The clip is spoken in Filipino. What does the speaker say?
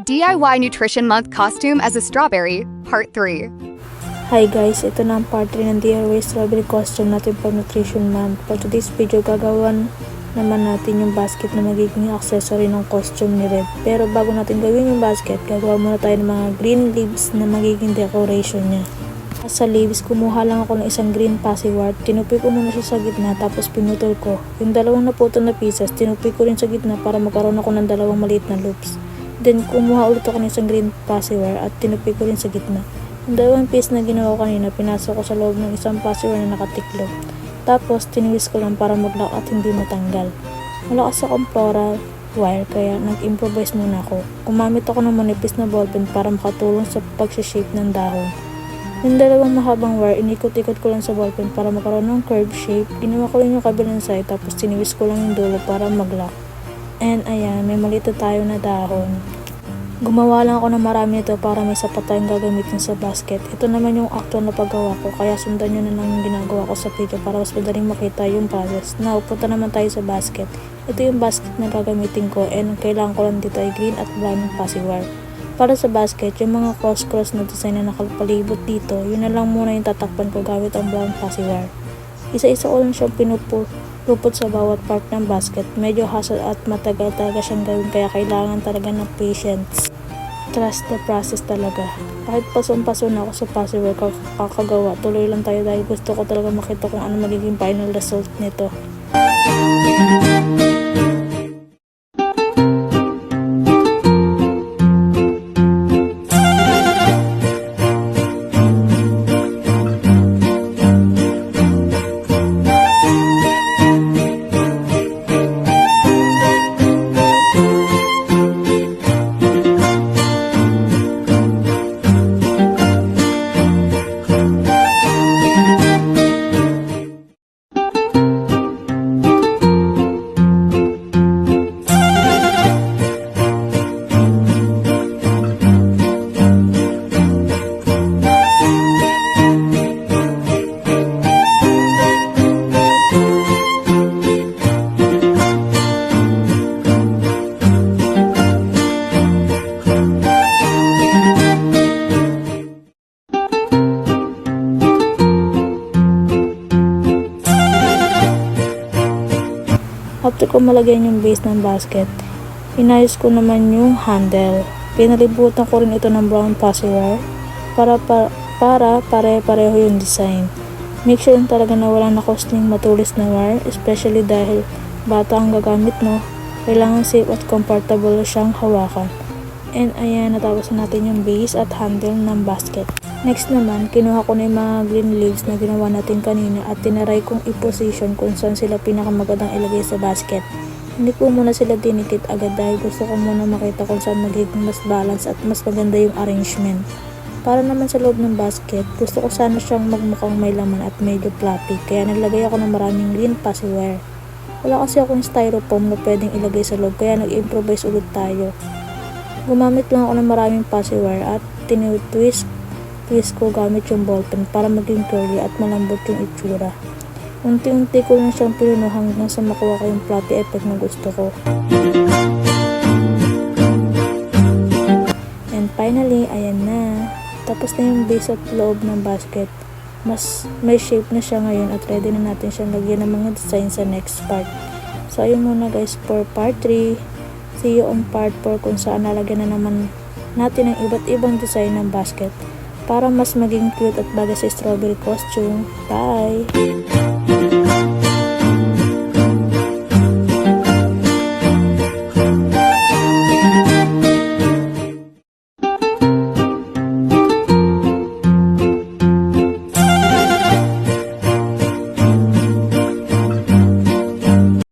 DIY Nutrition Month costume as a strawberry, Part 3. Hi guys, ito na ang part 3 ng DIY strawberry costume natin for Nutrition Month. For today's video, gagawan naman natin yung basket na magiging accessory ng costume ni Red. Pero bago natin gawin yung basket, gagawa muna tayo ng mga green leaves na magiging decoration niya. Sa leaves, kumuha lang ako ng isang green passyword. Tinupi ko muna siya sa gitna, tapos pinutol ko. Yung dalawang naputol na pieces, tinupi ko rin sa gitna para magkaroon ako ng dalawang maliit na loops. Then, kumuha ulit ako ng isang green passyword at tinupi ko rin sa gitna. Yung dalawang piece na ginawa ko kanina, pinasok ko sa loob ng isang passyword na nakatiklop. Tapos, tinwist ko lang para mag-lock at hindi matanggal. Wala kasi akong floral wire, kaya nag-improvise muna ako. Gumamit ako ng manipis na ballpen para makatulong sa pag-shape ng dahon. Yung dalawang mahabang wire, inikot-ikot ko lang sa ballpen para magkaroon ng curve shape. Ginawa ko rin yung kabilang side, tapos tinwist ko lang yung dulo para mag-lock. And ayan, may maliit na tayo na dahon. Gumawa lang ako ng marami nito para may sapat tayong gagamitin sa basket. Ito naman yung actual na paggawa ko, kaya sundan nyo na lang yung ginagawa ko sa video para mas madaling makita yung process. Now, punta naman tayo sa basket. Ito yung basket na gagamitin ko, and kailangan ko lang dito ay green at brown yung passywire. Para sa basket, yung mga cross-cross na design na nakapalibot dito, yun na lang muna yung tatakpan ko gamit ang brown passywire. Isa-isa ko lang siyang pinupulot sa bawat part ng basket. Medyo hassle at matagal talaga siyang gawin, kaya kailangan talaga ng patience. Trust the process talaga. Kahit pasong-paso na ako sa passywire kakagawa, tuloy lang tayo dahil gusto ko talaga makita kung ano magiging final result nito. After ko malagyan yung base ng basket, inayos ko naman yung handle. Pinalibutan ko rin ito ng brown passywire para pare-pareho yung design. Make sure yung talaga na wala na costling matulis na wire, especially dahil bata ang gagamit mo. Kailangan safe at comfortable siyang hawakan. And ayan, natapos na natin yung base at handle ng basket. Next naman, kinuha ko na yung mga green leaves na ginawa natin kanina at tinaray kong i-position kung saan sila pinakamagandang ilagay sa basket. Hindi ko muna sila dinikit agad dahil gusto ko muna makita kung saan magiging mas balance at mas maganda yung arrangement. Para naman sa loob ng basket, gusto ko sana siyang magmukhang may laman at medyo fluffy, kaya naglagay ako ng maraming green passywire. Wala kasi akong styrofoam na pwedeng ilagay sa loob, kaya nag-improvise ulit tayo. Gumamit lang ako ng maraming passywire at tinitwist ko gamit yung ballpen para maging curly at malambot yung itsura. Unti-unti ko lang siyang pinuno hanggang sa makuha ko yung fluffy effect na gusto ko. And finally, ayan na. Tapos na yung base at loob ng basket. Mas may shape na siya ngayon at ready na natin siyang lagyan ng mga design sa next part. So ayun muna guys for part 3. See you on part 4 kung saan nalagyan na naman natin ang iba't ibang design ng basket para mas maging cute at bagay sa strawberry costume. Bye!